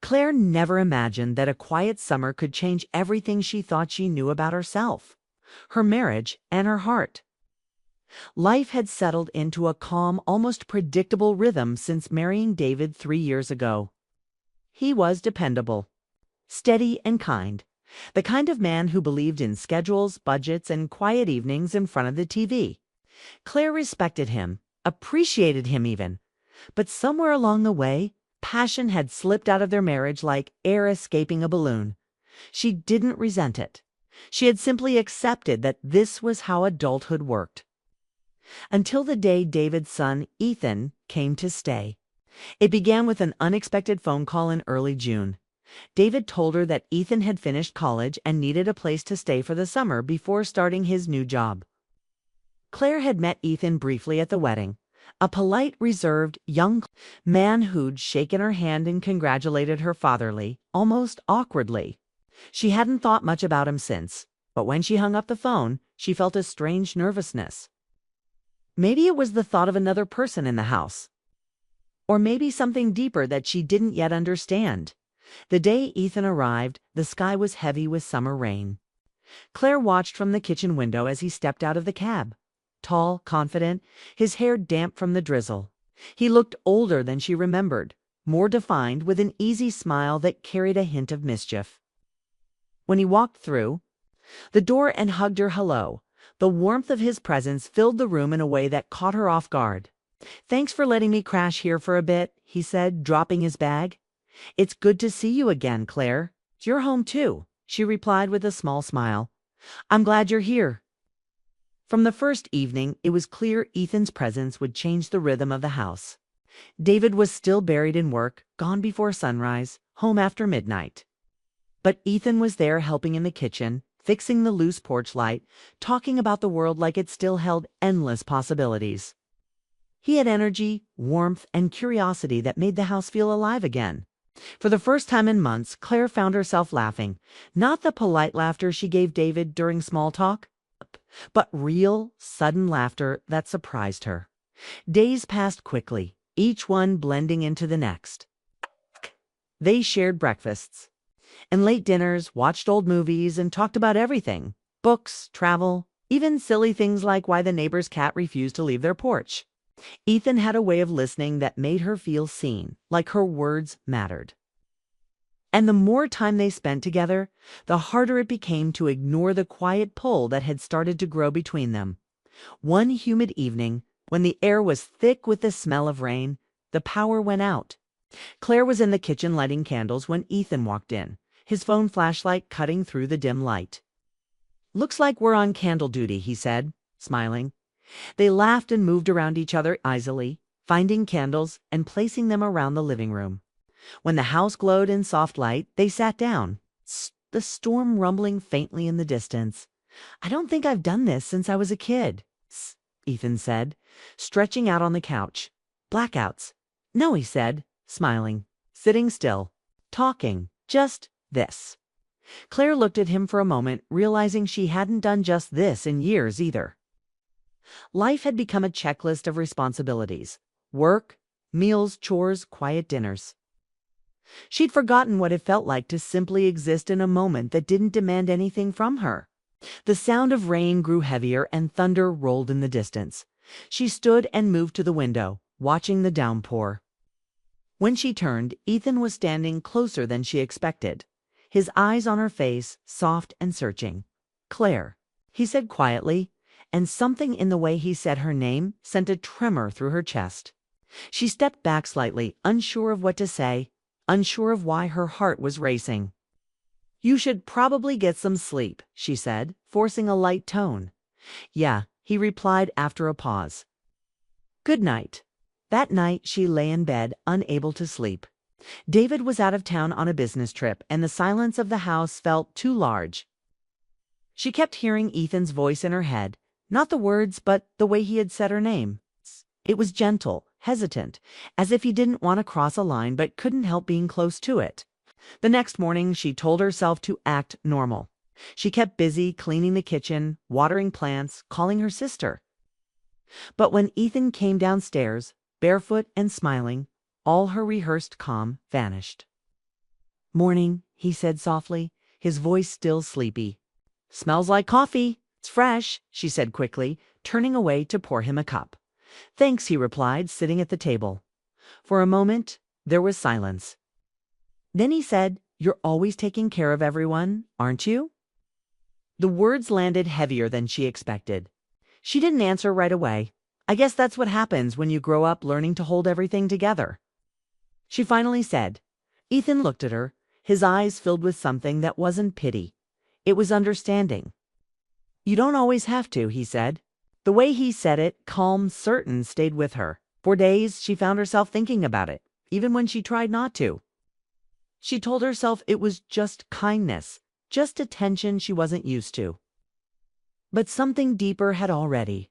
Claire never imagined that a quiet summer could change everything she thought she knew about herself, her marriage, and her heart. Life had settled into a calm, almost predictable rhythm since marrying David 3 years ago. He was dependable, steady, and kind, the kind of man who believed in schedules, budgets, and quiet evenings in front of the TV. Claire respected him, appreciated him even, but somewhere along the way, passion had slipped out of their marriage like air escaping a balloon. She didn't resent it. She had simply accepted that this was how adulthood worked. Until the day David's son, Ethan, came to stay. It began with an unexpected phone call in early June. David told her that Ethan had finished college and needed a place to stay for the summer before starting his new job. Claire had met Ethan briefly at the wedding, a polite, reserved, young man who'd shaken her hand and congratulated her fatherly, almost awkwardly. She hadn't thought much about him since, but when she hung up the phone, she felt a strange nervousness. Maybe it was the thought of another person in the house. Or maybe something deeper that she didn't yet understand. The day Ethan arrived, the sky was heavy with summer rain. Claire watched from the kitchen window as he stepped out of the cab. Tall, confident, his hair damp from the drizzle. He looked older than she remembered, more defined, with an easy smile that carried a hint of mischief. When he walked through the door and hugged her hello, the warmth of his presence filled the room in a way that caught her off guard. "Thanks for letting me crash here for a bit," he said, dropping his bag. "It's good to see you again, Claire." "You're home too," she replied with a small smile. "I'm glad you're here." From the first evening, it was clear Ethan's presence would change the rhythm of the house. David was still buried in work, gone before sunrise, home after midnight. But Ethan was there helping in the kitchen, fixing the loose porch light, talking about the world like it still held endless possibilities. He had energy, warmth, and curiosity that made the house feel alive again. For the first time in months, Claire found herself laughing, not the polite laughter she gave David during small talk, but real, sudden laughter that surprised her. Days passed quickly, each one blending into the next. They shared breakfasts and late dinners, watched old movies, and talked about everything: books, travel, even silly things like why the neighbor's cat refused to leave their porch. Ethan had a way of listening that made her feel seen, like her words mattered. And the more time they spent together, the harder it became to ignore the quiet pull that had started to grow between them. One humid evening, when the air was thick with the smell of rain, the power went out. Claire was in the kitchen lighting candles when Ethan walked in, his phone flashlight cutting through the dim light. "Looks like we're on candle duty," he said, smiling. They laughed and moved around each other easily, finding candles and placing them around the living room. When the house glowed in soft light, they sat down, the storm rumbling faintly in the distance. "I don't think I've done this since I was a kid," Ethan said, stretching out on the couch. "Blackouts." "No," he said, smiling, sitting still, talking, just this. Claire looked at him for a moment, realizing she hadn't done just this in years either. Life had become a checklist of responsibilities: work, meals, chores, quiet dinners. She'd forgotten what it felt like to simply exist in a moment that didn't demand anything from her. The sound of rain grew heavier and thunder rolled in the distance. She stood and moved to the window, watching the downpour. When she turned, Ethan was standing closer than she expected, his eyes on her face, soft and searching. "Claire," he said quietly, and something in the way he said her name sent a tremor through her chest. She stepped back slightly, unsure of what to say, unsure of why her heart was racing. "You should probably get some sleep," she said, forcing a light tone. "Yeah," he replied after a pause. "Good night." That night she lay in bed, unable to sleep. David was out of town on a business trip, and the silence of the house felt too large. She kept hearing Ethan's voice in her head, not the words, but the way he had said her name. It was gentle, hesitant, as if he didn't want to cross a line but couldn't help being close to it. The next morning she told herself to act normal. She kept busy cleaning the kitchen, watering plants, calling her sister. But when Ethan came downstairs, barefoot and smiling, all her rehearsed calm vanished. "Morning," he said softly, his voice still sleepy. "Smells like coffee. It's fresh," she said quickly, turning away to pour him a cup. "Thanks," he replied, sitting at the table. For a moment, there was silence. Then he said, "You're always taking care of everyone, aren't you?" The words landed heavier than she expected. She didn't answer right away. "I guess that's what happens when you grow up learning to hold everything together." She finally said. Ethan looked at her, his eyes filled with something that wasn't pity. It was understanding. "You don't always have to," he said. The way he said it, calm, certain, stayed with her. For days, she found herself thinking about it, even when she tried not to. She told herself it was just kindness, just attention she wasn't used to. But something deeper had already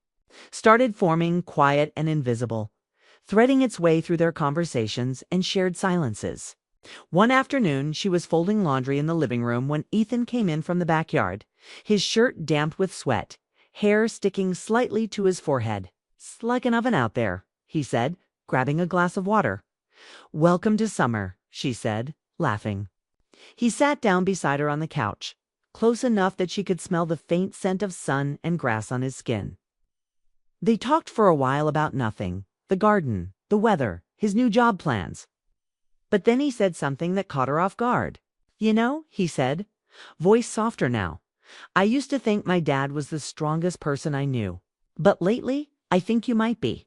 started forming, quiet and invisible, threading its way through their conversations and shared silences. One afternoon, she was folding laundry in the living room when Ethan came in from the backyard, his shirt damp with sweat, hair sticking slightly to his forehead. "It's like an oven out there," he said, grabbing a glass of water. "Welcome to summer," she said, laughing. He sat down beside her on the couch, close enough that she could smell the faint scent of sun and grass on his skin. They talked for a while about nothing, the garden, the weather, his new job plans. But then he said something that caught her off guard. "You know," he said, voice softer now, "I used to think my dad was the strongest person I knew. But lately, I think you might be."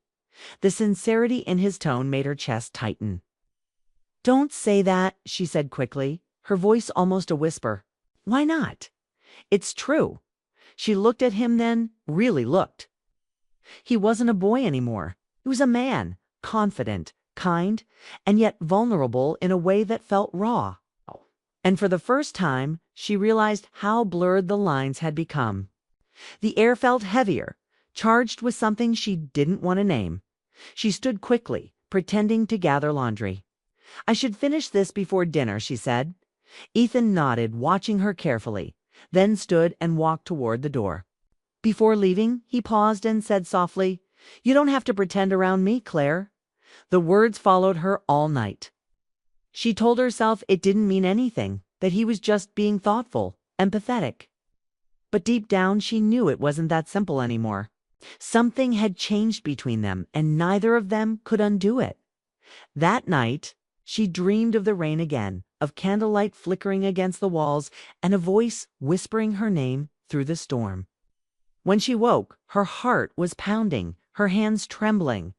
The sincerity in his tone made her chest tighten. "Don't say that," she said quickly, her voice almost a whisper. "Why not? It's true." She looked at him then, really looked. He wasn't a boy anymore. He was a man, confident, kind, and yet vulnerable in a way that felt raw. And for the first time, she realized how blurred the lines had become. The air felt heavier, charged with something she didn't want to name. She stood quickly, pretending to gather laundry. "I should finish this before dinner," she said. Ethan nodded, watching her carefully, then stood and walked toward the door. Before leaving, he paused and said softly, "You don't have to pretend around me, Claire." The words followed her all night. She told herself it didn't mean anything, that he was just being thoughtful, empathetic. But deep down, she knew it wasn't that simple anymore. Something had changed between them, and neither of them could undo it. That night, she dreamed of the rain again, of candlelight flickering against the walls, and a voice whispering her name through the storm. When she woke, her heart was pounding, her hands trembling.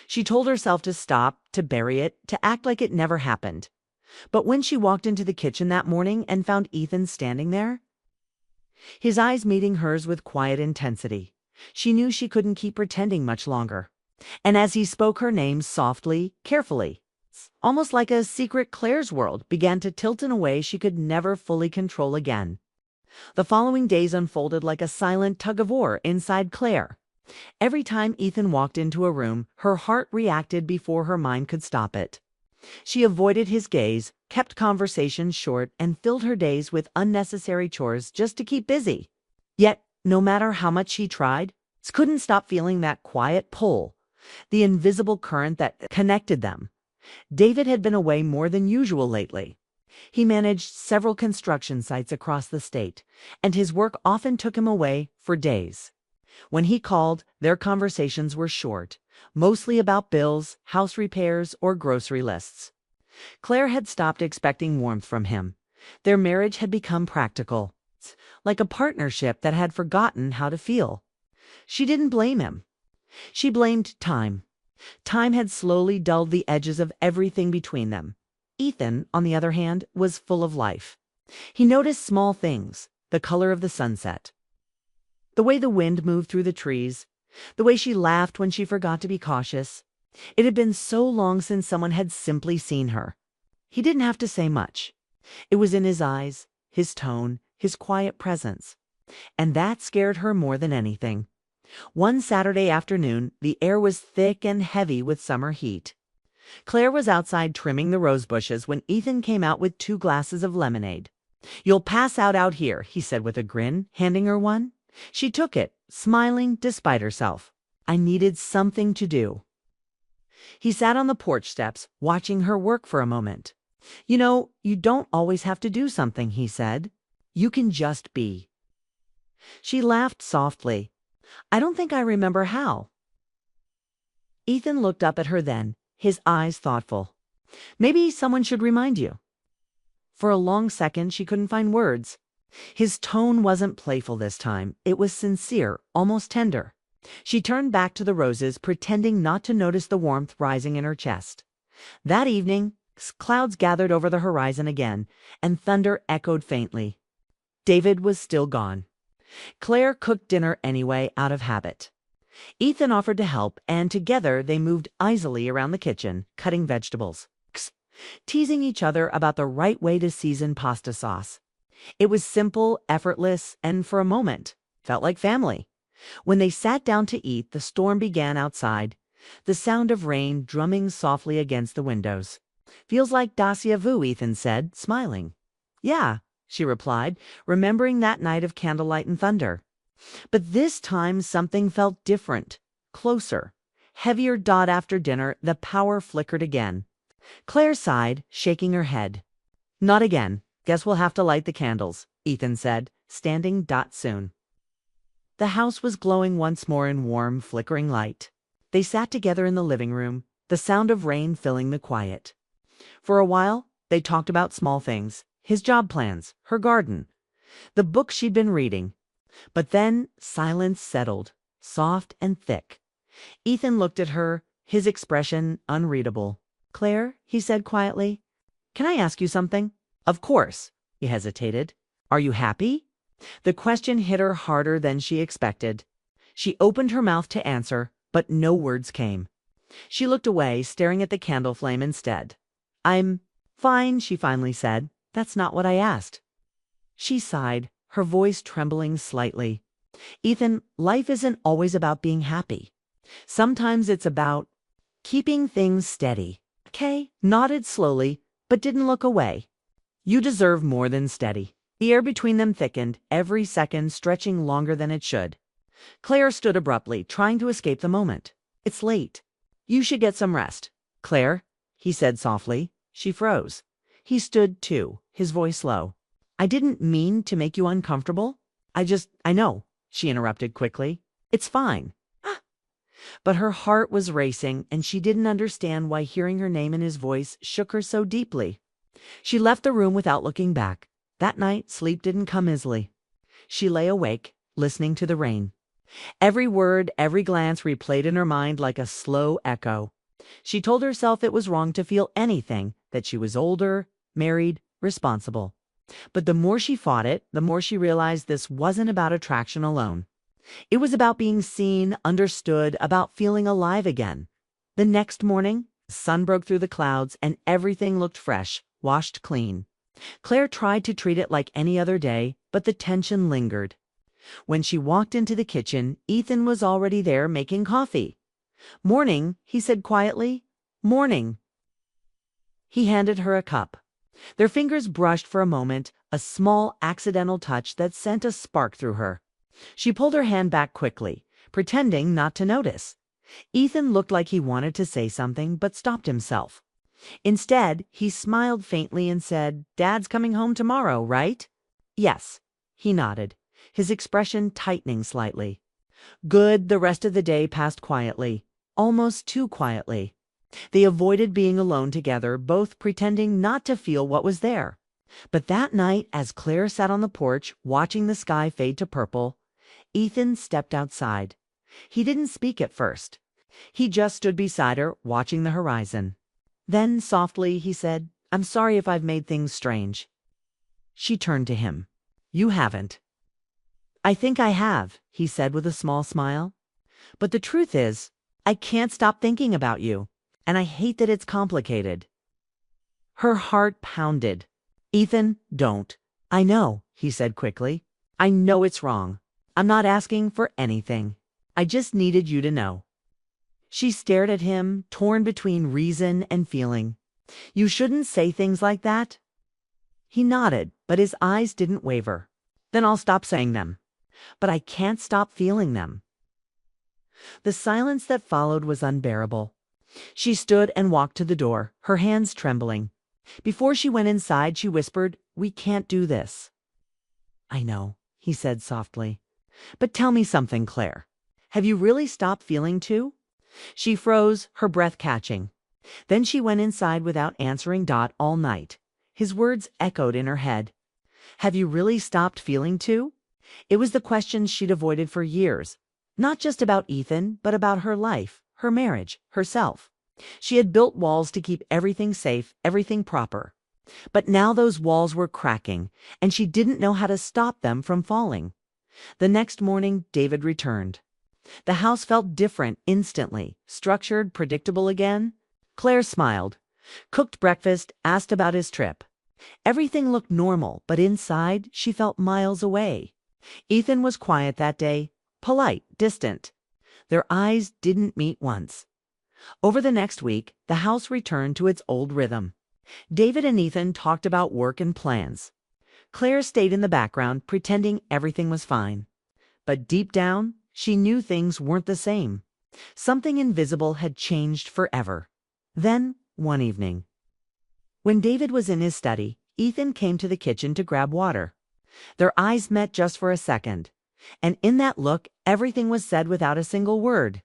She told herself to stop, to bury it, to act like it never happened. But when she walked into the kitchen that morning and found Ethan standing there, his eyes meeting hers with quiet intensity, she knew she couldn't keep pretending much longer. And as he spoke her name softly, carefully, almost like a secret Claire's world began to tilt in a way she could never fully control again. The following days unfolded like a silent tug-of-war inside Claire. Every time Ethan walked into a room, her heart reacted before her mind could stop it. She avoided his gaze, kept conversations short, and filled her days with unnecessary chores just to keep busy. Yet, no matter how much she tried, she couldn't stop feeling that quiet pull, the invisible current that connected them. David had been away more than usual lately. He managed several construction sites across the state, and his work often took him away for days. When he called, their conversations were short, mostly about bills, house repairs, or grocery lists. Claire had stopped expecting warmth from him. Their marriage had become practical, like a partnership that had forgotten how to feel. She didn't blame him. She blamed time. Time had slowly dulled the edges of everything between them. Ethan, on the other hand, was full of life. He noticed small things, the color of the sunset, the way the wind moved through the trees, the way she laughed when she forgot to be cautious. It had been so long since someone had simply seen her. He didn't have to say much. It was in his eyes, his tone, his quiet presence. And that scared her more than anything. One Saturday afternoon, the air was thick and heavy with summer heat. Claire was outside trimming the rose bushes when Ethan came out with 2 glasses of lemonade. "You'll pass out here," he said with a grin, handing her one. She took it, smiling despite herself. "I needed something to do." He sat on the porch steps, watching her work for a moment. You know, you don't always have to do something, he said. You can just be. She laughed softly. I don't think I remember how. Ethan looked up at her then, his eyes thoughtful. Maybe someone should remind you. For a long second, she couldn't find words. His tone wasn't playful this time. It was sincere, almost tender. She turned back to the roses, pretending not to notice the warmth rising in her chest. That evening, clouds gathered over the horizon again, and thunder echoed faintly. David was still gone. Claire cooked dinner anyway, out of habit. Ethan offered to help, and together they moved easily around the kitchen, cutting vegetables, teasing each other about the right way to season pasta sauce. It was simple, effortless, and for a moment, felt like family. When they sat down to eat, the storm began outside, the sound of rain drumming softly against the windows. Feels like déjà vu, Ethan said, smiling. Yeah, she replied, remembering that night of candlelight and thunder. But this time something felt different, closer. Heavier dot after dinner, the power flickered again. Claire sighed, shaking her head. Not again. Guess we'll have to light the candles, Ethan said, standing soon. The house was glowing once more in warm, flickering light. They sat together in the living room, the sound of rain filling the quiet. For a while, they talked about small things, his job plans, her garden, the book she'd been reading. But then silence settled, soft and thick. Ethan looked at her, his expression unreadable. Claire, he said quietly, can I ask you something? Of course, he hesitated. Are you happy? The question hit her harder than she expected. She opened her mouth to answer, but no words came. She looked away, staring at the candle flame instead. I'm fine, she finally said. That's not what I asked. She sighed, her voice trembling slightly. Ethan, life isn't always about being happy. Sometimes it's about keeping things steady. Kay nodded slowly, but didn't look away. You deserve more than steady. The air between them thickened, every second stretching longer than it should. Claire stood abruptly, trying to escape the moment. It's late. You should get some rest. Claire, he said softly. She froze. He stood too, his voice low. I didn't mean to make you uncomfortable. I know, she interrupted quickly. It's fine. But her heart was racing, and she didn't understand why hearing her name in his voice shook her so deeply. She left the room without looking back. That night, sleep didn't come easily. She lay awake, listening to the rain. Every word, every glance replayed in her mind like a slow echo. She told herself it was wrong to feel anything, that she was older, married, responsible. But the more she fought it, the more she realized this wasn't about attraction alone. It was about being seen, understood, about feeling alive again. The next morning, the sun broke through the clouds and everything looked fresh, washed clean. Claire tried to treat it like any other day, but the tension lingered. When she walked into the kitchen, Ethan was already there making coffee. Morning, he said quietly. Morning. He handed her a cup. Their fingers brushed for a moment, a small accidental touch that sent a spark through her. She pulled her hand back quickly, pretending not to notice. Ethan looked like he wanted to say something, but stopped himself. Instead, he smiled faintly and said, Dad's coming home tomorrow, right? Yes. He nodded, his expression tightening slightly. Good. The rest of the day passed quietly, almost too quietly. They avoided being alone together, both pretending not to feel what was there. But that night, as Claire sat on the porch, watching the sky fade to purple, Ethan stepped outside. He didn't speak at first. He just stood beside her, watching the horizon. Then, softly, he said, I'm sorry if I've made things strange. She turned to him. You haven't. I think I have, he said with a small smile. But the truth is, I can't stop thinking about you, and I hate that it's complicated. Her heart pounded. Ethan, don't. I know, he said quickly. I know it's wrong. I'm not asking for anything. I just needed you to know. She stared at him, torn between reason and feeling. You shouldn't say things like that. He nodded, but his eyes didn't waver. Then I'll stop saying them. But I can't stop feeling them. The silence that followed was unbearable. She stood and walked to the door, her hands trembling. Before she went inside, she whispered, "We can't do this." "I know," he said softly. "But tell me something, Claire. Have you really stopped feeling too?" She froze, her breath catching. Then she went inside without answering all night. His words echoed in her head. Have you really stopped feeling too? It was the question she'd avoided for years. Not just about Ethan, but about her life, her marriage, herself. She had built walls to keep everything safe, everything proper. But now those walls were cracking, and she didn't know how to stop them from falling. The next morning, David returned. The house felt different instantly, structured, predictable again. Claire smiled, cooked breakfast, asked about his trip. Everything looked normal, but inside, she felt miles away. Ethan was quiet that day, polite, distant. Their eyes didn't meet once. Over the next week, the house returned to its old rhythm. David and Ethan talked about work and plans. Claire stayed in the background, pretending everything was fine. But deep down, she knew things weren't the same. Something invisible had changed forever. Then, one evening, when David was in his study, Ethan came to the kitchen to grab water. Their eyes met just for a second, and in that look, everything was said without a single word.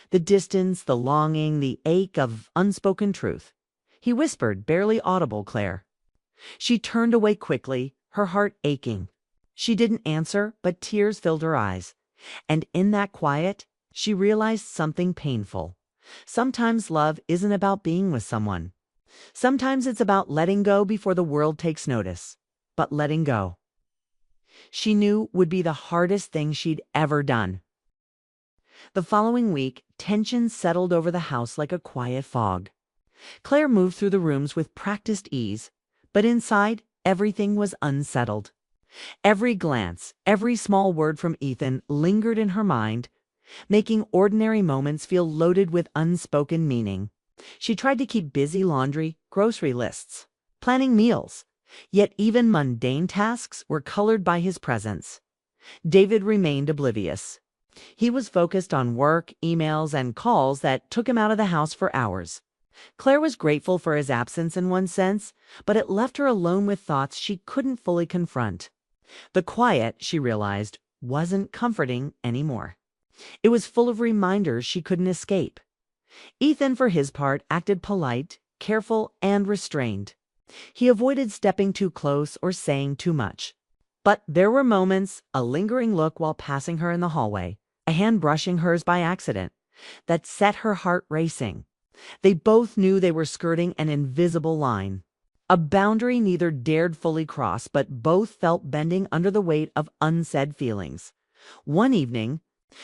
The distance, the longing, the ache of unspoken truth. He whispered, barely audible, "Claire." She turned away quickly, her heart aching. She didn't answer, but tears filled her eyes. And in that quiet, she realized something painful. Sometimes love isn't about being with someone. Sometimes it's about letting go before the world takes notice. But letting go, she knew, would be the hardest thing she'd ever done. The following week, tension settled over the house like a quiet fog. Claire moved through the rooms with practiced ease, but inside, everything was unsettled. Every glance, every small word from Ethan lingered in her mind, making ordinary moments feel loaded with unspoken meaning. She tried to keep busy laundry, grocery lists, planning meals, yet even mundane tasks were colored by his presence. David remained oblivious. He was focused on work, emails, and calls that took him out of the house for hours. Claire was grateful for his absence in one sense, but it left her alone with thoughts she couldn't fully confront. The quiet, she realized, wasn't comforting anymore. It was full of reminders she couldn't escape. Ethan, for his part, acted polite, careful, and restrained. He avoided stepping too close or saying too much. But there were moments, a lingering look while passing her in the hallway, a hand brushing hers by accident, that set her heart racing. They both knew they were skirting an invisible line, a boundary neither dared fully cross, but both felt bending under the weight of unsaid feelings. One evening,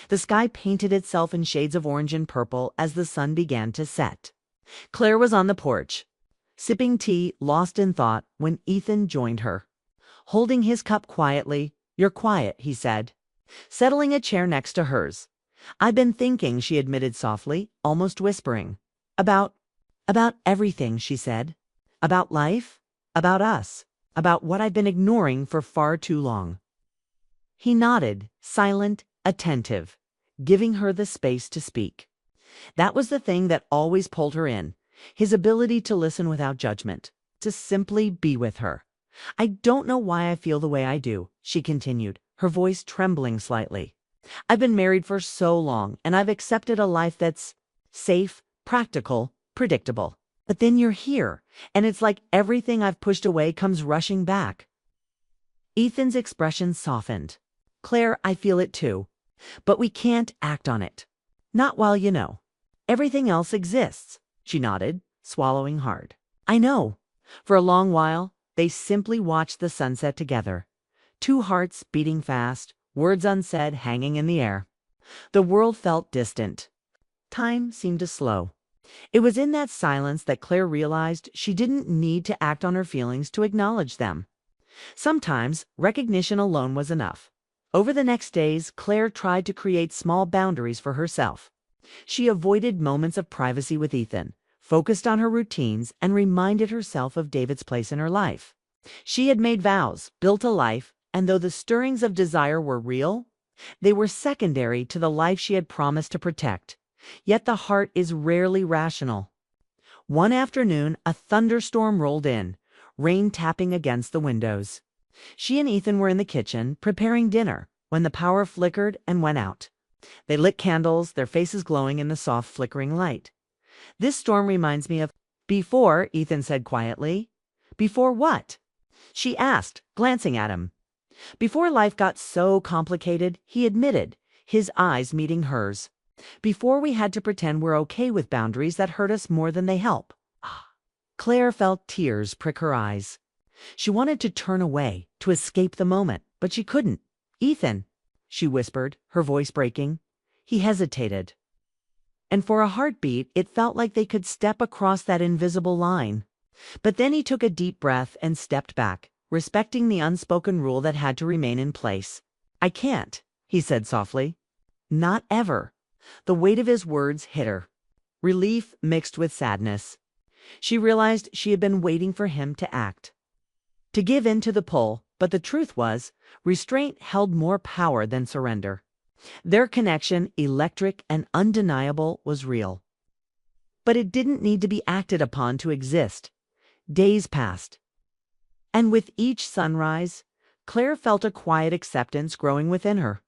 the sky painted itself in shades of orange and purple as the sun began to set. Claire was on the porch, sipping tea, lost in thought, when Ethan joined her. Holding his cup quietly, "You're quiet," he said, settling a chair next to hers. "I've been thinking," she admitted softly, almost whispering. About everything," she said. "About life, about us, about what I've been ignoring for far too long." He nodded, silent, attentive, giving her the space to speak. That was the thing that always pulled her in, his ability to listen without judgment, to simply be with her. "I don't know why I feel the way I do," she continued, her voice trembling slightly. "I've been married for so long, and I've accepted a life that's safe, practical, predictable. But then you're here, and it's like everything I've pushed away comes rushing back." Ethan's expression softened. "Claire, I feel it too. But we can't act on it. Not while you know. Everything else exists." She nodded, swallowing hard. "I know." For a long while, they simply watched the sunset together. Two hearts beating fast, words unsaid hanging in the air. The world felt distant. Time seemed to slow. It was in that silence that Claire realized she didn't need to act on her feelings to acknowledge them. Sometimes recognition alone was enough. Over the next days, Claire tried to create small boundaries for herself. She avoided moments of privacy with Ethan, focused on her routines, and reminded herself of David's place in her life. She had made vows, built a life, and though the stirrings of desire were real, they were secondary to the life she had promised to protect. Yet the heart is rarely rational. One afternoon, a thunderstorm rolled in, rain tapping against the windows. She and Ethan were in the kitchen, preparing dinner, when the power flickered and went out. They lit candles, their faces glowing in the soft flickering light. "This storm reminds me of—" "Before," Ethan said quietly. "Before what?" she asked, glancing at him. "Before life got so complicated," he admitted, his eyes meeting hers. "Before we had to pretend we're okay with boundaries that hurt us more than they help." Claire felt tears prick her eyes. She wanted to turn away, to escape the moment, but she couldn't. "Ethan," she whispered, her voice breaking. He hesitated. And for a heartbeat, it felt like they could step across that invisible line. But then he took a deep breath and stepped back, respecting the unspoken rule that had to remain in place. "I can't," he said softly. "Not ever." The weight of his words hit her. Relief mixed with sadness. She realized she had been waiting for him to act, to give in to the pull, but the truth was, restraint held more power than surrender. Their connection, electric and undeniable, was real. But it didn't need to be acted upon to exist. Days passed. And with each sunrise, Claire felt a quiet acceptance growing within her.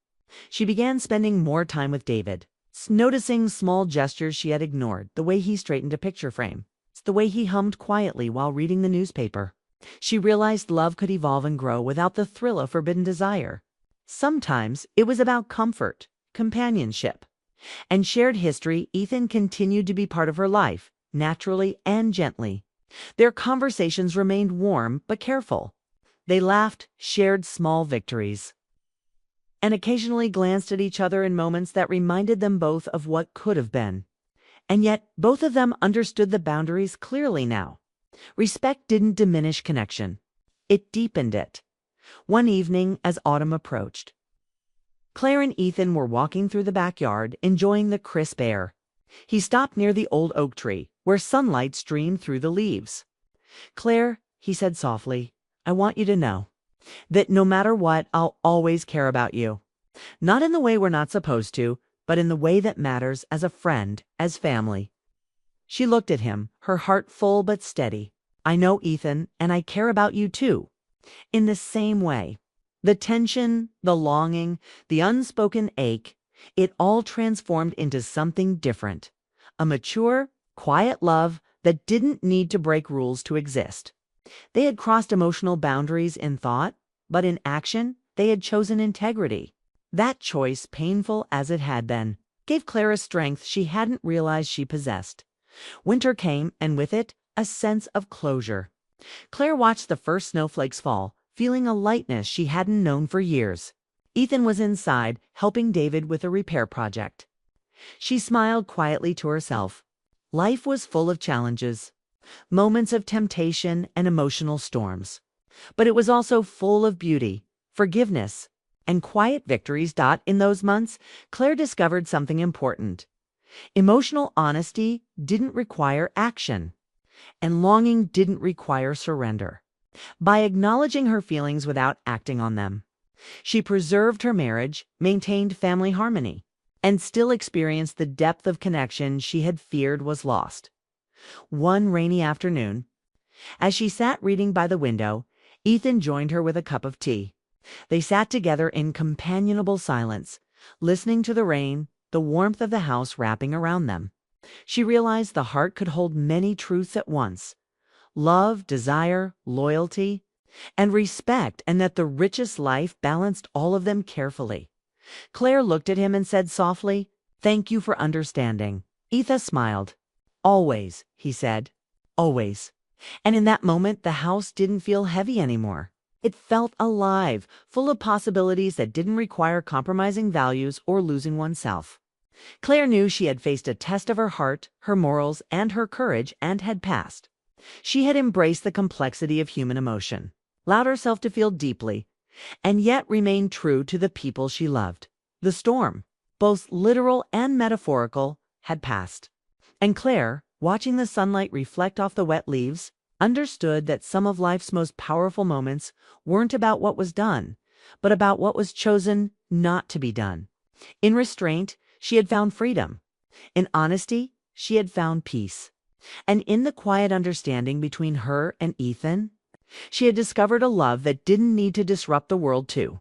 She began spending more time with David, noticing small gestures she had ignored, the way he straightened a picture frame, the way he hummed quietly while reading the newspaper. She realized love could evolve and grow without the thrill of forbidden desire. Sometimes it was about comfort, companionship, and shared history. Ethan continued to be part of her life, naturally and gently. Their conversations remained warm but careful. They laughed, shared small victories, and occasionally glanced at each other in moments that reminded them both of what could have been. And yet, both of them understood the boundaries clearly now. Respect didn't diminish connection. It deepened it. One evening, as autumn approached, Claire and Ethan were walking through the backyard, enjoying the crisp air. He stopped near the old oak tree, where sunlight streamed through the leaves. "Claire," he said softly, "I want you to know that no matter what, I'll always care about you. Not in the way we're not supposed to, but in the way that matters, as a friend, as family." She looked at him, her heart full but steady. "I know, Ethan, and I care about you too. In the same way." The tension, the longing, the unspoken ache, it all transformed into something different. A mature, quiet love that didn't need to break rules to exist. They had crossed emotional boundaries in thought, but in action, they had chosen integrity. That choice, painful as it had been, gave Claire a strength she hadn't realized she possessed. Winter came, and with it, a sense of closure. Claire watched the first snowflakes fall, feeling a lightness she hadn't known for years. Ethan was inside, helping David with a repair project. She smiled quietly to herself. Life was full of challenges, moments of temptation and emotional storms. But it was also full of beauty, forgiveness, and quiet victories. In those months, Claire discovered something important. Emotional honesty didn't require action, and longing didn't require surrender. By acknowledging her feelings without acting on them, she preserved her marriage, maintained family harmony, and still experienced the depth of connection she had feared was lost. One rainy afternoon, as she sat reading by the window, Ethan joined her with a cup of tea. They sat together in companionable silence, listening to the rain, the warmth of the house wrapping around them. She realized the heart could hold many truths at once: love, desire, loyalty, and respect, and that the richest life balanced all of them carefully. Claire looked at him and said softly, "Thank you for understanding." Ethan smiled. "Always," he said. "Always." And in that moment, the house didn't feel heavy anymore. It felt alive, full of possibilities that didn't require compromising values or losing oneself. Claire knew she had faced a test of her heart, her morals, and her courage, and had passed. She had embraced the complexity of human emotion, allowed herself to feel deeply, and yet remained true to the people she loved. The storm, both literal and metaphorical, had passed. And Claire, watching the sunlight reflect off the wet leaves, understood that some of life's most powerful moments weren't about what was done, but about what was chosen not to be done. In restraint, she had found freedom. In honesty, she had found peace. And in the quiet understanding between her and Ethan, she had discovered a love that didn't need to disrupt the world to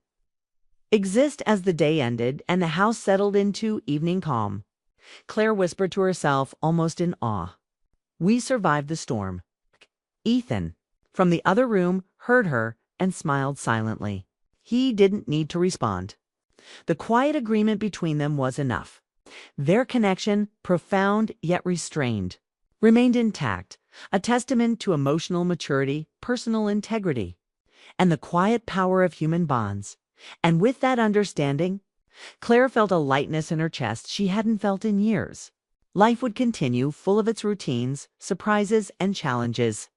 exist. As the day ended and the house settled into evening calm, Claire whispered to herself, almost in awe, "We survived the storm." Ethan, from the other room, heard her and smiled silently. He didn't need to respond. The quiet agreement between them was enough. Their connection, profound yet restrained, remained intact, a testament to emotional maturity, personal integrity, and the quiet power of human bonds. And with that understanding, Claire felt a lightness in her chest she hadn't felt in years. Life would continue, full of its routines, surprises, and challenges.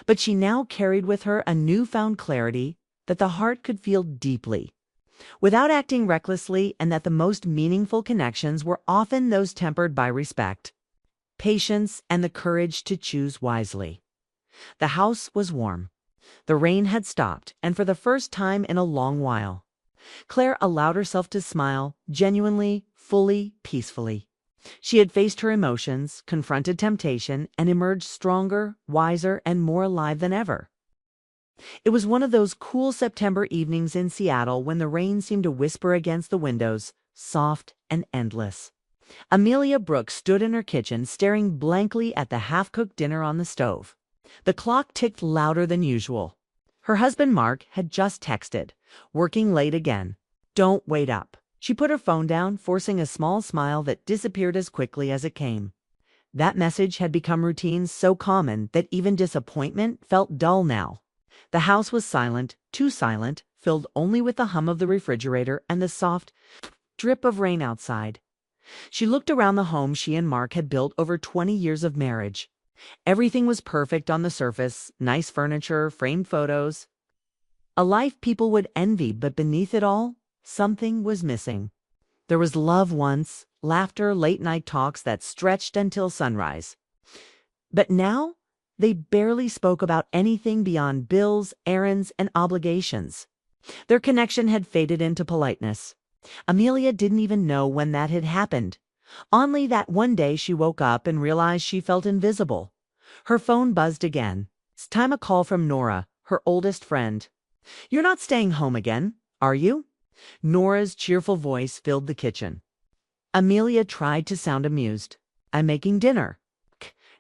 But she now carried with her a newfound clarity that the heart could feel deeply, without acting recklessly, and that the most meaningful connections were often those tempered by respect, patience, and the courage to choose wisely. The house was warm. The rain had stopped, and for the first time in a long while, Claire allowed herself to smile, genuinely, fully, peacefully. She had faced her emotions, confronted temptation, and emerged stronger, wiser, and more alive than ever. It was one of those cool September evenings in Seattle when the rain seemed to whisper against the windows, soft and endless. Amelia Brooks stood in her kitchen, staring blankly at the half-cooked dinner on the stove. The clock ticked louder than usual. Her husband Mark had just texted, "Working late again. Don't wait up." She put her phone down, forcing a small smile that disappeared as quickly as it came. That message had become routine, so common that even disappointment felt dull now. The house was silent, too silent, filled only with the hum of the refrigerator and the soft drip of rain outside. She looked around the home she and Mark had built over 20 years of marriage. Everything was perfect on the surface, nice furniture, framed photos. A life people would envy, but beneath it all, something was missing. There was love once, laughter, late-night talks that stretched until sunrise. But now, they barely spoke about anything beyond bills, errands, and obligations. Their connection had faded into politeness. Amelia didn't even know when that had happened. Only that one day she woke up and realized she felt invisible. Her phone buzzed again. It's time, a call from Nora, her oldest friend. "You're not staying home again, are you?" Nora's cheerful voice filled the kitchen. Amelia tried to sound amused. "I'm making dinner."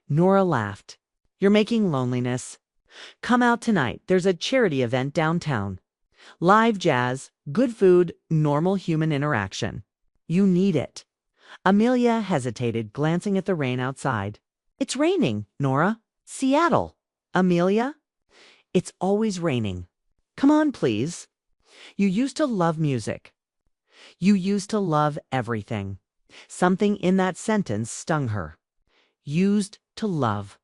Nora laughed. "You're making loneliness. Come out tonight. There's a charity event downtown. Live jazz, good food, normal human interaction. You need it." Amelia hesitated, glancing at the rain outside. "It's raining, Nora. Seattle." "Amelia, it's always raining. Come on, please. You used to love music. You used to love everything." Something in that sentence stung her. Used to love.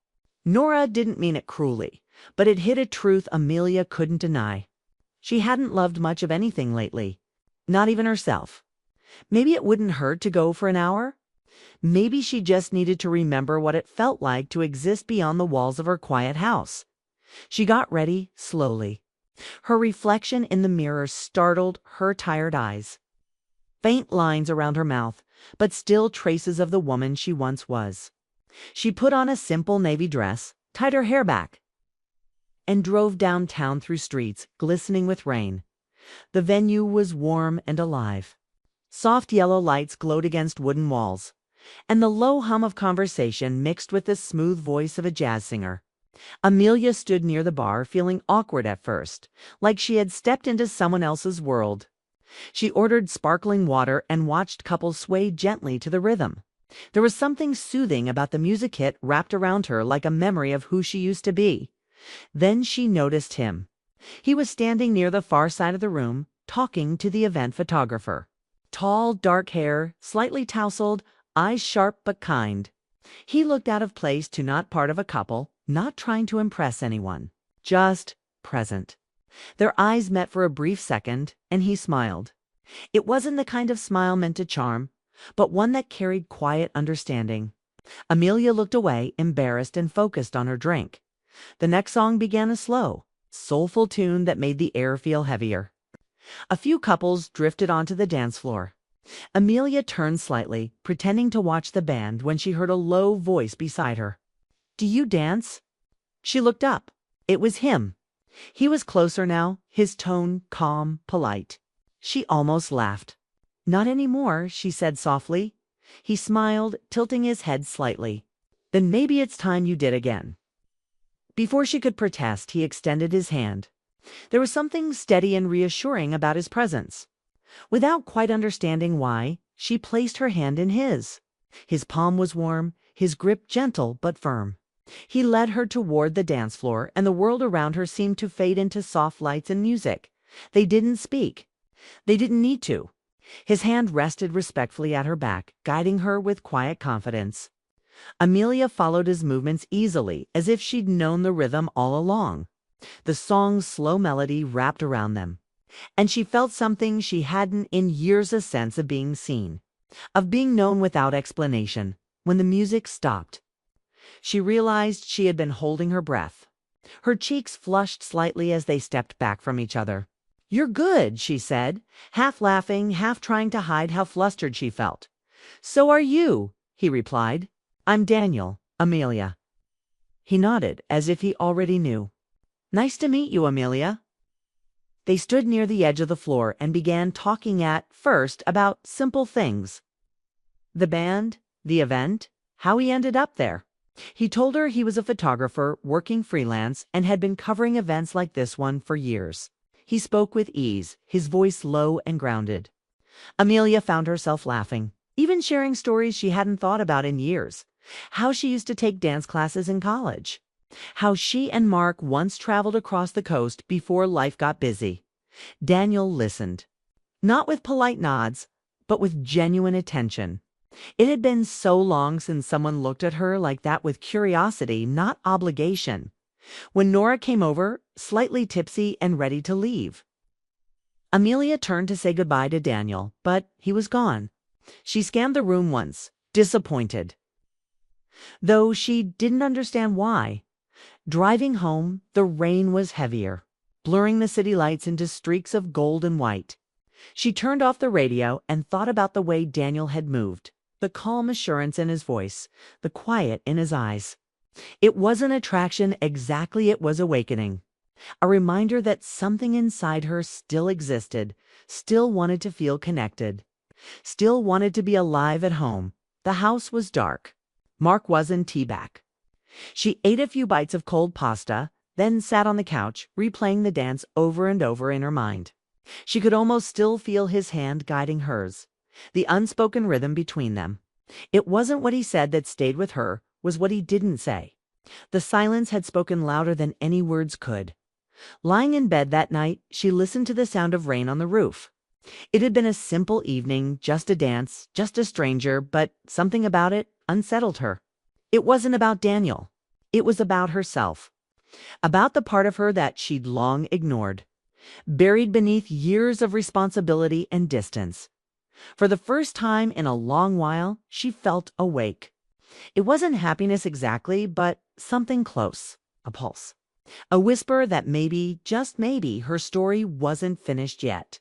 Nora didn't mean it cruelly, but it hit a truth Amelia couldn't deny. She hadn't loved much of anything lately, not even herself. Maybe it wouldn't hurt to go for an hour. Maybe she just needed to remember what it felt like to exist beyond the walls of her quiet house. She got ready slowly. Her reflection in the mirror startled her tired eyes. Faint lines around her mouth, but still traces of the woman she once was. She put on a simple navy dress, tied her hair back, and drove downtown through streets glistening with rain. The venue was warm and alive. Soft yellow lights glowed against wooden walls, and the low hum of conversation mixed with the smooth voice of a jazz singer. Amelia stood near the bar, feeling awkward at first, like she had stepped into someone else's world. She ordered sparkling water and watched couples sway gently to the rhythm. There was something soothing about the music hit wrapped around her like a memory of who she used to be. Then she noticed him. He was standing near the far side of the room, talking to the event photographer. Tall, dark hair, slightly tousled, eyes sharp but kind. He looked out of place, to not part of a couple, not trying to impress anyone, just present. Their eyes met for a brief second, and he smiled. It wasn't the kind of smile meant to charm, but one that carried quiet understanding. Amelia looked away, embarrassed, and focused on her drink. The next song began, a slow, soulful tune that made the air feel heavier. A few couples drifted onto the dance floor. Amelia turned slightly, pretending to watch the band, when she heard a low voice beside her. "Do you dance?" She looked up. It was him. He was closer now, his tone calm, polite. She almost laughed. "Not anymore," she said softly. He smiled, tilting his head slightly. "Then maybe it's time you did again." Before she could protest, he extended his hand. There was something steady and reassuring about his presence. Without quite understanding why, she placed her hand in his. His palm was warm, his grip gentle but firm. He led her toward the dance floor, and the world around her seemed to fade into soft lights and music. They didn't speak. They didn't need to. His hand rested respectfully at her back, guiding her with quiet confidence. Amelia followed his movements easily, as if she'd known the rhythm all along. The song's slow melody wrapped around them, and she felt something she hadn't in years, a sense of being seen, of being known without explanation. When the music stopped, she realized she had been holding her breath. Her cheeks flushed slightly as they stepped back from each other. "You're good," she said, half laughing, half trying to hide how flustered she felt. "So are you," he replied. "I'm Daniel, Amelia." He nodded, as if he already knew. "Nice to meet you, Amelia." They stood near the edge of the floor and began talking at first about simple things. The band, the event, how he ended up there. He told her he was a photographer working freelance and had been covering events like this one for years. He spoke with ease, his voice low and grounded. Amelia found herself laughing, even sharing stories she hadn't thought about in years. How she used to take dance classes in college. How she and Mark once traveled across the coast before life got busy. Daniel listened, not with polite nods, but with genuine attention. It had been so long since someone looked at her like that, with curiosity, not obligation. When Nora came over, slightly tipsy and ready to leave, Amelia turned to say goodbye to Daniel, but he was gone. She scanned the room once, disappointed, though she didn't understand why. Driving home, the rain was heavier, blurring the city lights into streaks of gold and white. She turned off the radio and thought about the way Daniel had moved, the calm assurance in his voice, the quiet in his eyes. It wasn't attraction exactly, it was awakening. A reminder that something inside her still existed, still wanted to feel connected, still wanted to be alive at home. The house was dark. Mark wasn't back. She ate a few bites of cold pasta, then sat on the couch, replaying the dance over and over in her mind. She could almost still feel his hand guiding hers, the unspoken rhythm between them. It wasn't what he said that stayed with her, was what he didn't say. The silence had spoken louder than any words could. Lying in bed that night, she listened to the sound of rain on the roof. It had been a simple evening, just a dance, just a stranger, but something about it unsettled her. It wasn't about Daniel. It was about herself. About the part of her that she'd long ignored, buried beneath years of responsibility and distance. For the first time in a long while, she felt awake. It wasn't happiness exactly, but something close, a pulse, a whisper that maybe, just maybe, her story wasn't finished yet.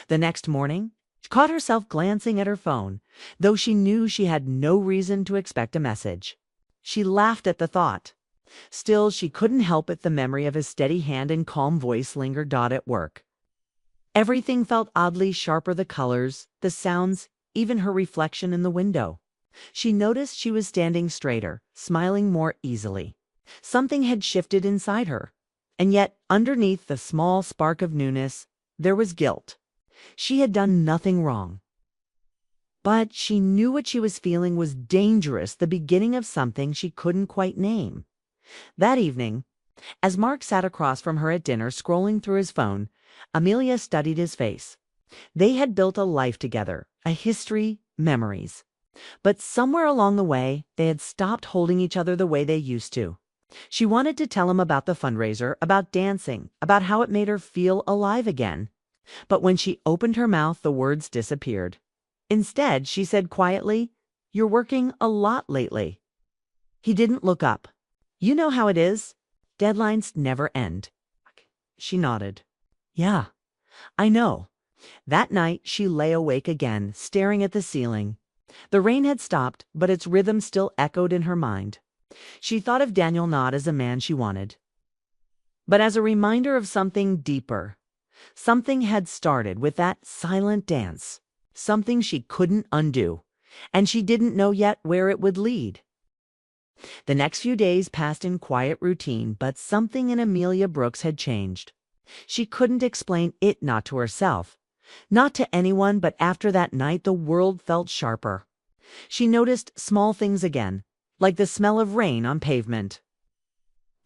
The next morning, she caught herself glancing at her phone, though she knew she had no reason to expect a message. She laughed at the thought. Still, she couldn't help it. The memory of his steady hand and calm voice lingered at work. Everything felt oddly sharper, the colors, the sounds, even her reflection in the window. She noticed she was standing straighter, smiling more easily. Something had shifted inside her. And yet, underneath the small spark of newness, there was guilt. She had done nothing wrong. But she knew what she was feeling was dangerous, the beginning of something she couldn't quite name. That evening, as Mark sat across from her at dinner, scrolling through his phone, Amelia studied his face. They had built a life together, a history, memories. But somewhere along the way, they had stopped holding each other the way they used to. She wanted to tell him about the fundraiser, about dancing, about how it made her feel alive again. But when she opened her mouth, the words disappeared. Instead, she said quietly, "You're working a lot lately." He didn't look up. "You know how it is. Deadlines never end." She nodded. "Yeah, I know." That night, she lay awake again, staring at the ceiling. The rain had stopped, but its rhythm still echoed in her mind. She thought of Daniel not as a man she wanted, but as a reminder of something deeper. Something had started with that silent dance, something she couldn't undo, and she didn't know yet where it would lead. The next few days passed in quiet routine, but something in Amelia Brooks had changed. She couldn't explain it, not to herself, not to anyone, but after that night the world felt sharper. She noticed small things again, like the smell of rain on pavement,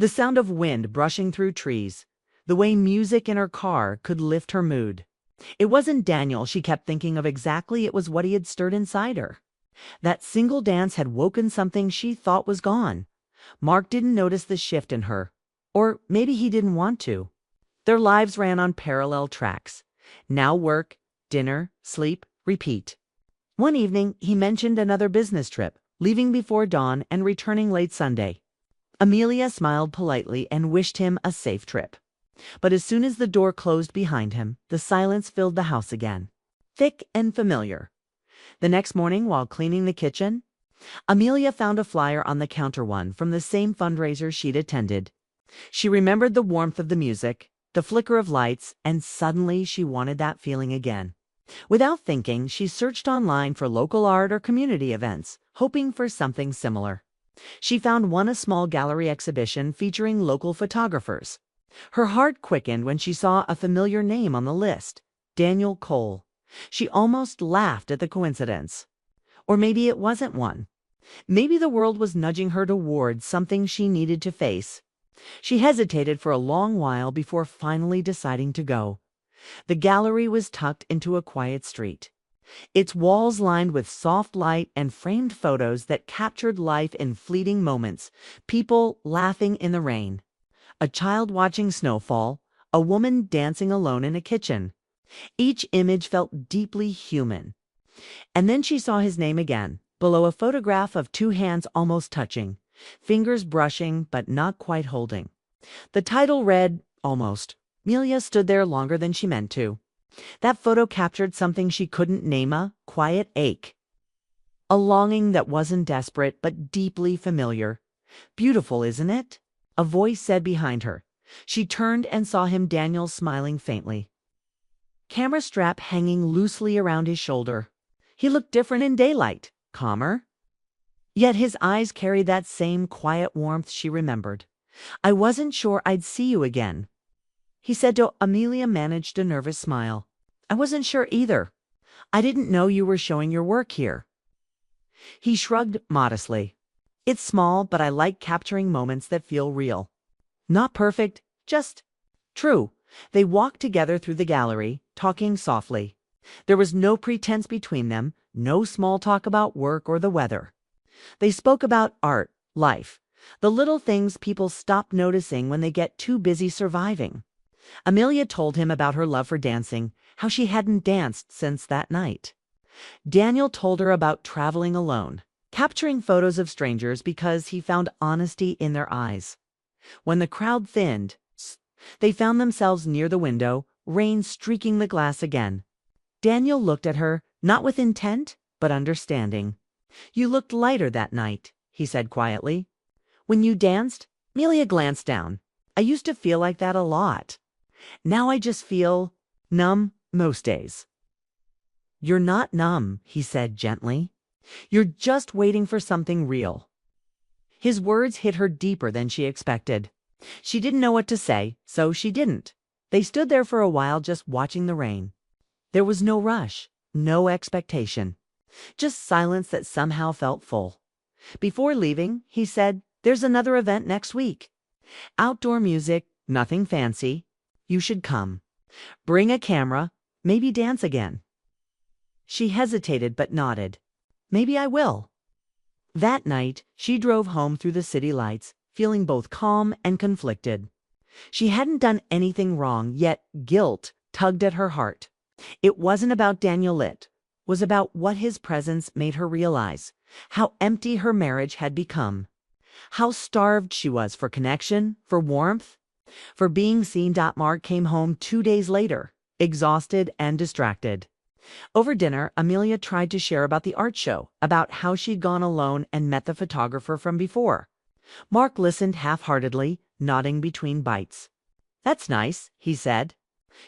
the sound of wind brushing through trees, the way music in her car could lift her mood. It wasn't Daniel she kept thinking of exactly, it was what he had stirred inside her. That single dance had woken something she thought was gone. Mark didn't notice the shift in her, or maybe he didn't want to. Their lives ran on parallel tracks. Now work, dinner, sleep, repeat. One evening, he mentioned another business trip, leaving before dawn and returning late Sunday. Amelia smiled politely and wished him a safe trip. But as soon as the door closed behind him, the silence filled the house again, thick and familiar. The next morning, while cleaning the kitchen, Amelia found a flyer on the counter, one from the same fundraiser she'd attended. She remembered the warmth of the music, the flicker of lights, and suddenly she wanted that feeling again. Without thinking, she searched online for local art or community events, hoping for something similar. She found one, a small gallery exhibition featuring local photographers. Her heart quickened when she saw a familiar name on the list, Daniel Cole. She almost laughed at the coincidence. Or maybe it wasn't one. Maybe the world was nudging her toward something she needed to face. She hesitated for a long while before finally deciding to go. The gallery was tucked into a quiet street, its walls lined with soft light and framed photos that captured life in fleeting moments, people laughing in the rain, a child watching snowfall, a woman dancing alone in a kitchen. Each image felt deeply human. And then she saw his name again, below a photograph of two hands almost touching, fingers brushing but not quite holding. The title read, Almost. Amelia stood there longer than she meant to. That photo captured something she couldn't name, a quiet ache. A longing that wasn't desperate but deeply familiar. Beautiful, isn't it? A voice said behind her. She turned and saw him, Daniel, smiling faintly, camera strap hanging loosely around his shoulder. He looked different in daylight, calmer. Yet his eyes carried that same quiet warmth she remembered. I wasn't sure I'd see you again, he said to Amelia. Managed a nervous smile. I wasn't sure either. I didn't know you were showing your work here. He shrugged modestly. It's small, but I like capturing moments that feel real. Not perfect, just true. They walked together through the gallery, talking softly. There was no pretense between them, no small talk about work or the weather. They spoke about art, life, the little things people stop noticing when they get too busy surviving. Amelia told him about her love for dancing, how she hadn't danced since that night. Daniel told her about traveling alone, capturing photos of strangers because he found honesty in their eyes. When the crowd thinned, they found themselves near the window, rain streaking the glass again. Daniel looked at her, not with intent, but understanding. You looked lighter that night, he said quietly. When you danced, Amelia glanced down. I used to feel like that a lot. Now I just feel numb most days. You're not numb, he said gently. You're just waiting for something real. His words hit her deeper than she expected. She didn't know what to say, so she didn't. They stood there for a while just watching the rain. There was no rush, no expectation, just silence that somehow felt full. Before leaving, he said, There's another event next week. Outdoor music, nothing fancy. You should come. Bring a camera, maybe dance again. She hesitated but nodded. Maybe I will. That night, she drove home through the city lights, feeling both calm and conflicted. She hadn't done anything wrong, yet guilt tugged at her heart. It wasn't about Daniel, it was about what his presence made her realize, how empty her marriage had become, how starved she was for connection, for warmth, for being seen. Mark came home 2 days later, exhausted and distracted. Over dinner, Amelia tried to share about the art show, about how she'd gone alone and met the photographer from before. Mark listened half-heartedly, nodding between bites. "That's nice," he said.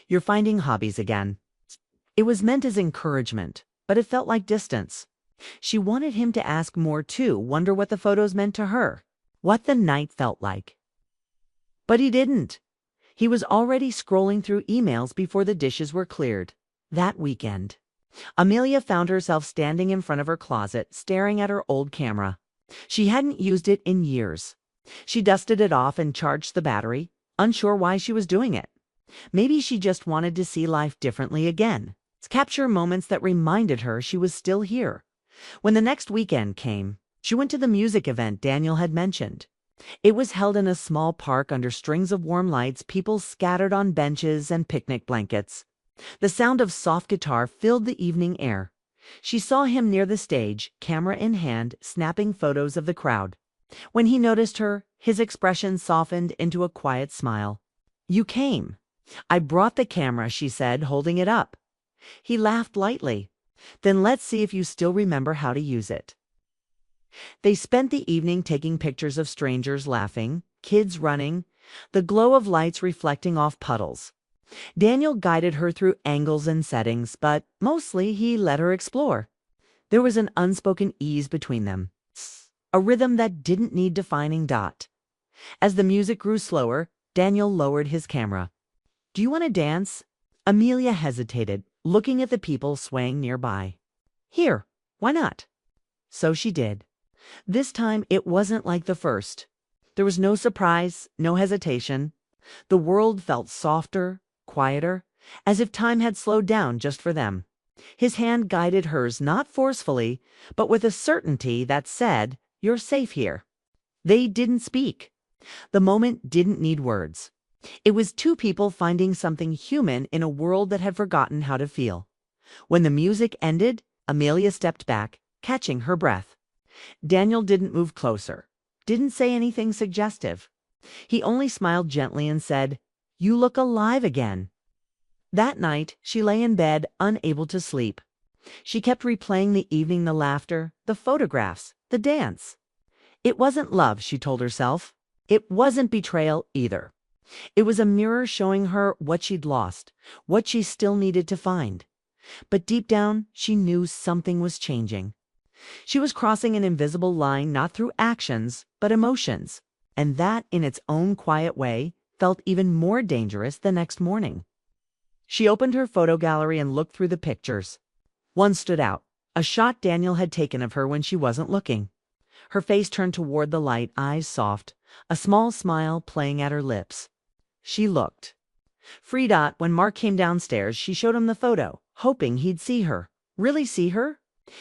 "You're finding hobbies again." It was meant as encouragement, but it felt like distance. She wanted him to ask more too, wonder what the photos meant to her, what the night felt like. But he didn't. He was already scrolling through emails before the dishes were cleared. That weekend, Amelia found herself standing in front of her closet, staring at her old camera. She hadn't used it in years. She dusted it off and charged the battery, unsure why she was doing it. Maybe she just wanted to see life differently again, capture moments that reminded her she was still here. When the next weekend came, she went to the music event Daniel had mentioned. It was held in a small park under strings of warm lights, people scattered on benches and picnic blankets. The sound of soft guitar filled the evening air. She saw him near the stage, camera in hand, snapping photos of the crowd. When he noticed her, his expression softened into a quiet smile. "You came." "I brought the camera," she said, holding it up. He laughed lightly. "Then let's see if you still remember how to use it." They spent the evening taking pictures of strangers laughing, kids running, the glow of lights reflecting off puddles. Daniel guided her through angles and settings, but mostly he let her explore. There was an unspoken ease between them, a rhythm that didn't need defining dot. As the music grew slower, Daniel lowered his camera. "Do you want to dance?" Amelia hesitated, looking at the people swaying nearby. "Here, why not?" So she did. This time it wasn't like the first. There was no surprise, no hesitation. The world felt softer, quieter, as if time had slowed down just for them. His hand guided hers, not forcefully, but with a certainty that said, "You're safe here." They didn't speak. The moment didn't need words. It was two people finding something human in a world that had forgotten how to feel. When the music ended, Amelia stepped back, catching her breath. Daniel didn't move closer, didn't say anything suggestive. He only smiled gently and said, "You look alive again." That night, she lay in bed, unable to sleep. She kept replaying the evening, the laughter, the photographs, the dance. It wasn't love, she told herself. It wasn't betrayal either. It was a mirror showing her what she'd lost, what she still needed to find. But deep down, she knew something was changing. She was crossing an invisible line, not through actions, but emotions. And that, in its own quiet way, felt even more dangerous the next morning. She opened her photo gallery and looked through the pictures. One stood out, a shot Daniel had taken of her when she wasn't looking. Her face turned toward the light, eyes soft, a small smile playing at her lips. She looked. When Mark came downstairs, she showed him the photo, hoping he'd see her. Really see her?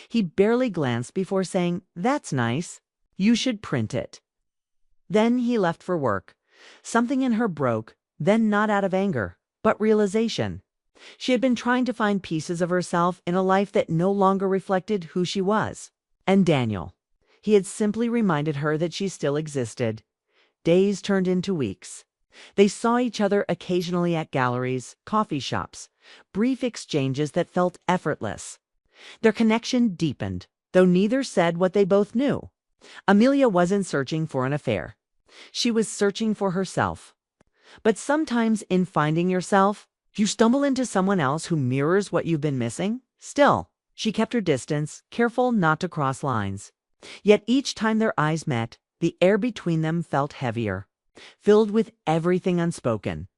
He barely glanced before saying, "That's nice. You should print it." Then he left for work. Something in her broke, then not out of anger, but realization. She had been trying to find pieces of herself in a life that no longer reflected who she was. And Daniel. He had simply reminded her that she still existed. Days turned into weeks. They saw each other occasionally at galleries, coffee shops, brief exchanges that felt effortless. Their connection deepened, though neither said what they both knew. Amelia wasn't searching for an affair. She was searching for herself. But sometimes in finding yourself, you stumble into someone else who mirrors what you've been missing. Still, she kept her distance, careful not to cross lines. Yet each time their eyes met, the air between them felt heavier, filled with everything unspoken.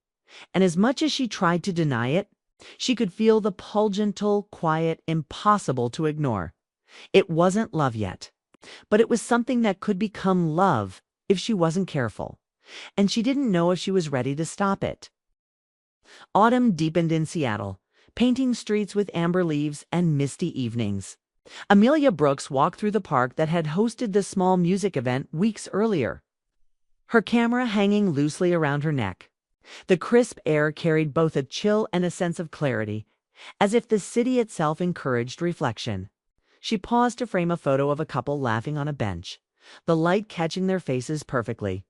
And as much as she tried to deny it, she could feel the pungent, quiet, impossible to ignore. It wasn't love yet, but it was something that could become love if she wasn't careful, and she didn't know if she was ready to stop it. Autumn deepened in Seattle, painting streets with amber leaves and misty evenings. Amelia Brooks walked through the park that had hosted the small music event weeks earlier, her camera hanging loosely around her neck. The crisp air carried both a chill and a sense of clarity, as if the city itself encouraged reflection. She paused to frame a photo of a couple laughing on a bench, the light catching their faces perfectly.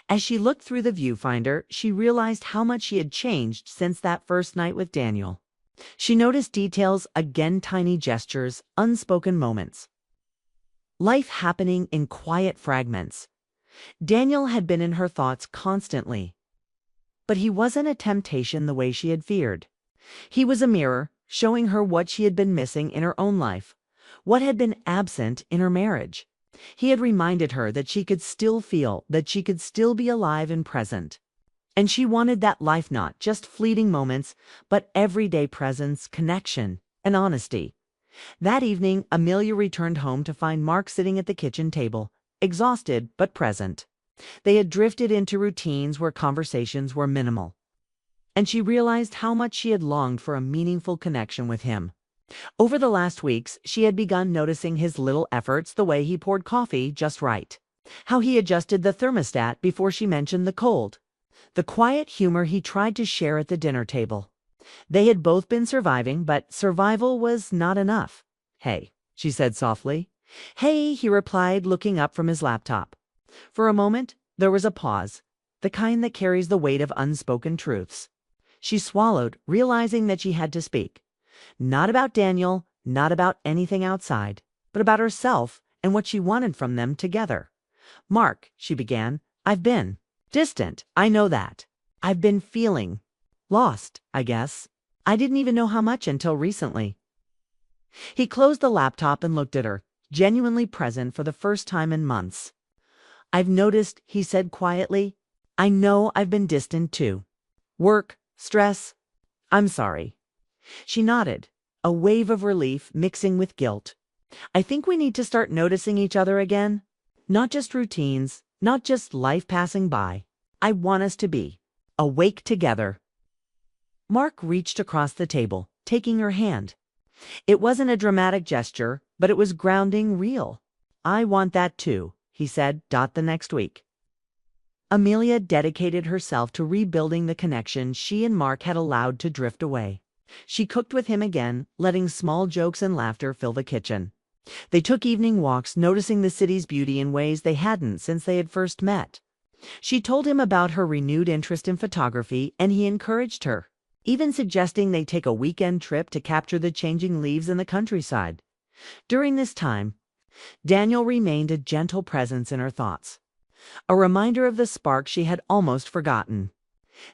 As she looked through the viewfinder, she realized how much she had changed since that first night with Daniel. She noticed details again, tiny gestures, unspoken moments. Life happening in quiet fragments. Daniel had been in her thoughts constantly. But he wasn't a temptation the way she had feared. He was a mirror, showing her what she had been missing in her own life, what had been absent in her marriage. He had reminded her that she could still feel, that she could still be alive and present. And she wanted that life, not just fleeting moments, but everyday presence, connection, and honesty. That evening, Amelia returned home to find Mark sitting at the kitchen table, exhausted but present. They had drifted into routines where conversations were minimal, and she realized how much she had longed for a meaningful connection with him. Over the last weeks, she had begun noticing his little efforts, the way he poured coffee just right, how he adjusted the thermostat before she mentioned the cold, the quiet humor he tried to share at the dinner table. They had both been surviving, but survival was not enough. "Hey," she said softly. "Hey," he replied, looking up from his laptop. For a moment, there was a pause, the kind that carries the weight of unspoken truths. She swallowed, realizing that she had to speak. Not about Daniel, not about anything outside, but about herself and what she wanted from them together. "Mark," she began, "I've been distant, I know that. I've been feeling lost, I guess. I didn't even know how much until recently." He closed the laptop and looked at her, genuinely present for the first time in months. "I've noticed," he said quietly. "I know I've been distant too. Work, stress. I'm sorry." She nodded, a wave of relief mixing with guilt. "I think we need to start noticing each other again. Not just routines, not just life passing by. I want us to be awake together." Mark reached across the table, taking her hand. It wasn't a dramatic gesture, but it was grounding, real. "I want that too," he said, the next week. Amelia dedicated herself to rebuilding the connection she and Mark had allowed to drift away. She cooked with him again, letting small jokes and laughter fill the kitchen. They took evening walks, noticing the city's beauty in ways they hadn't since they had first met. She told him about her renewed interest in photography, and he encouraged her, even suggesting they take a weekend trip to capture the changing leaves in the countryside. During this time, Daniel remained a gentle presence in her thoughts, a reminder of the spark she had almost forgotten.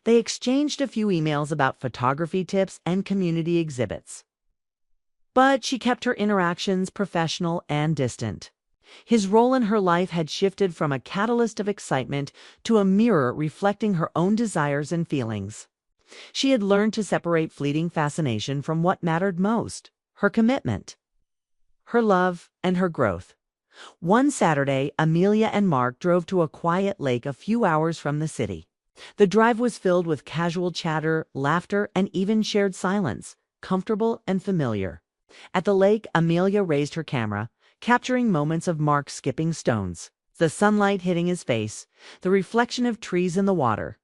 They exchanged a few emails about photography tips and community exhibits. But she kept her interactions professional and distant. His role in her life had shifted from a catalyst of excitement to a mirror reflecting her own desires and feelings. She had learned to separate fleeting fascination from what mattered most: her commitment, her love, and her growth. One Saturday, Amelia and Mark drove to a quiet lake a few hours from the city. The drive was filled with casual chatter, laughter, and even shared silence, comfortable and familiar. At the lake, Amelia raised her camera, capturing moments of Mark skipping stones, the sunlight hitting his face, the reflection of trees in the water.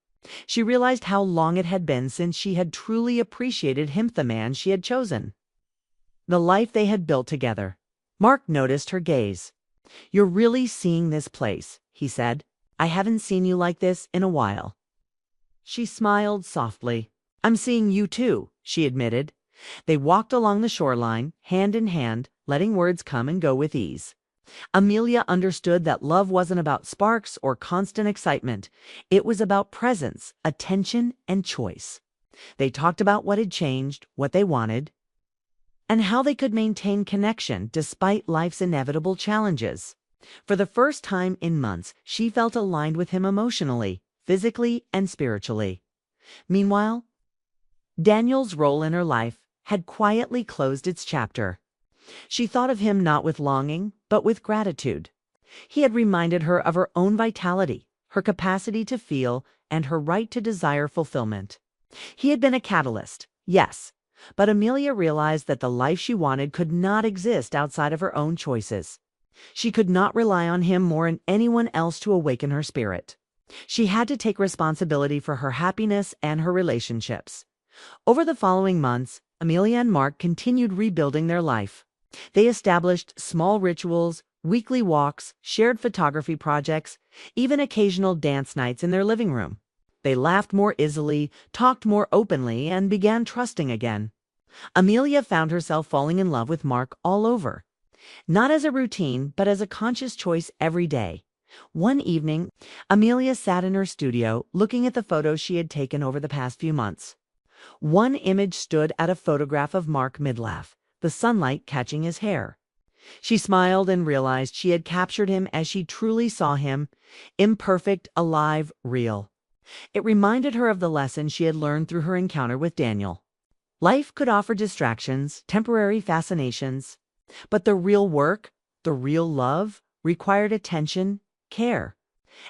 She realized how long it had been since she had truly appreciated him, the man she had chosen, the life they had built together. Mark noticed her gaze. "You're really seeing this place," he said. "I haven't seen you like this in a while." She smiled softly. "I'm seeing you too," she admitted. They walked along the shoreline, hand in hand, letting words come and go with ease. Amelia understood that love wasn't about sparks or constant excitement. It was about presence, attention, and choice. They talked about what had changed, what they wanted, and how they could maintain connection despite life's inevitable challenges. For the first time in months, she felt aligned with him emotionally, physically, and spiritually. Meanwhile, Daniel's role in her life had quietly closed its chapter. She thought of him not with longing, but with gratitude. He had reminded her of her own vitality, her capacity to feel, and her right to desire fulfillment. He had been a catalyst, yes, but Amelia realized that the life she wanted could not exist outside of her own choices. She could not rely on him more than anyone else to awaken her spirit. She had to take responsibility for her happiness and her relationships. Over the following months, Amelia and Mark continued rebuilding their life. They established small rituals, weekly walks, shared photography projects, even occasional dance nights in their living room. They laughed more easily, talked more openly, and began trusting again. Amelia found herself falling in love with Mark all over. Not as a routine, but as a conscious choice every day. One evening, Amelia sat in her studio looking at the photos she had taken over the past few months. One image stood at a photograph of Mark midlaugh, the sunlight catching his hair. She smiled and realized she had captured him as she truly saw him, imperfect, alive, real. It reminded her of the lesson she had learned through her encounter with Daniel. Life could offer distractions, temporary fascinations, but the real work, the real love, required attention, care,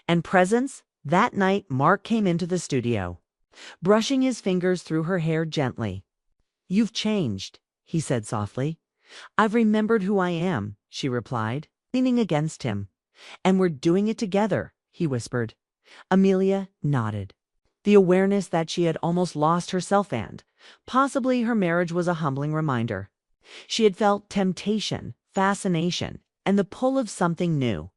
and presence. That night, Mark came into the studio, brushing his fingers through her hair gently. "You've changed," he said softly. "I've remembered who I am," she replied, leaning against him. "And we're doing it together," he whispered. Amelia nodded. The awareness that she had almost lost herself and, possibly, her marriage was a humbling reminder. She had felt temptation, fascination, and the pull of something new.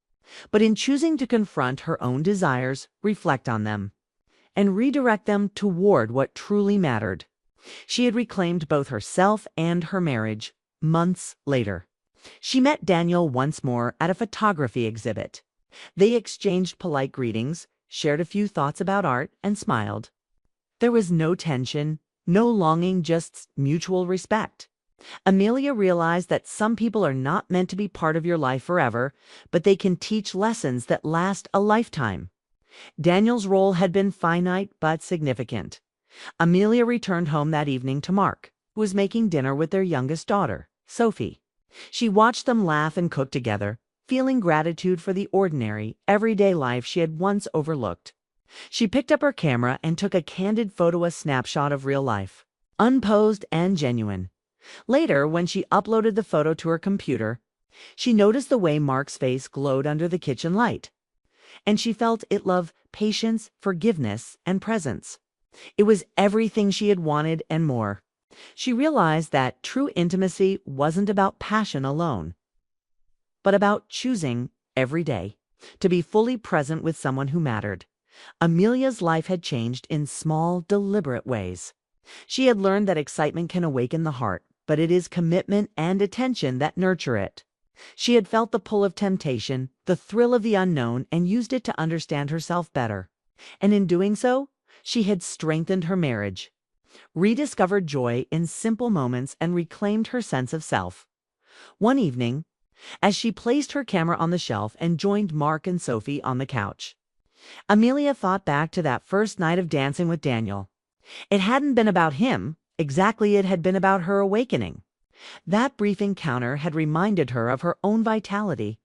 But in choosing to confront her own desires, reflect on them, and redirect them toward what truly mattered, she had reclaimed both herself and her marriage. Months later, she met Daniel once more at a photography exhibit. They exchanged polite greetings, shared a few thoughts about art, and smiled. There was no tension, no longing, just mutual respect. Amelia realized that some people are not meant to be part of your life forever, but they can teach lessons that last a lifetime. Daniel's role had been finite but significant. Amelia returned home that evening to Mark, who was making dinner with their youngest daughter, Sophie. She watched them laugh and cook together, feeling gratitude for the ordinary, everyday life she had once overlooked. She picked up her camera and took a candid photo, a snapshot of real life, unposed and genuine. Later, when she uploaded the photo to her computer, she noticed the way Mark's face glowed under the kitchen light, and she felt it loved patience, forgiveness, and presence. It was everything she had wanted and more. She realized that true intimacy wasn't about passion alone, but about choosing every day to be fully present with someone who mattered. Amelia's life had changed in small, deliberate ways. She had learned that excitement can awaken the heart, but it is commitment and attention that nurture it. She had felt the pull of temptation, the thrill of the unknown, and used it to understand herself better. And in doing so, she had strengthened her marriage, rediscovered joy in simple moments, and reclaimed her sense of self. One evening, as she placed her camera on the shelf and joined Mark and Sophie on the couch, Amelia thought back to that first night of dancing with Daniel. It hadn't been about him, exactly, it had been about her awakening. That brief encounter had reminded her of her own vitality,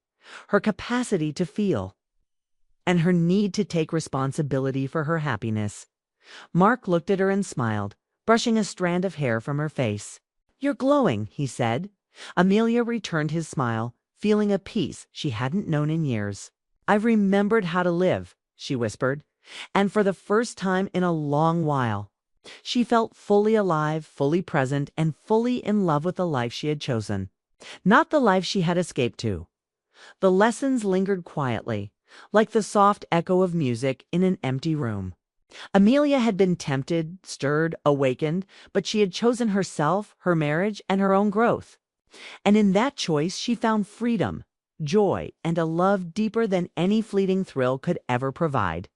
her capacity to feel, and her need to take responsibility for her happiness. Mark looked at her and smiled, brushing a strand of hair from her face. "You're glowing," he said. Amelia returned his smile, feeling a peace she hadn't known in years. "I've remembered how to live," she whispered, and for the first time in a long while, she felt fully alive, fully present, and fully in love with the life she had chosen. Not the life she had escaped to. The lessons lingered quietly, like the soft echo of music in an empty room. Amelia had been tempted, stirred, awakened, but she had chosen herself, her marriage, and her own growth. And in that choice, she found freedom, joy, and a love deeper than any fleeting thrill could ever provide.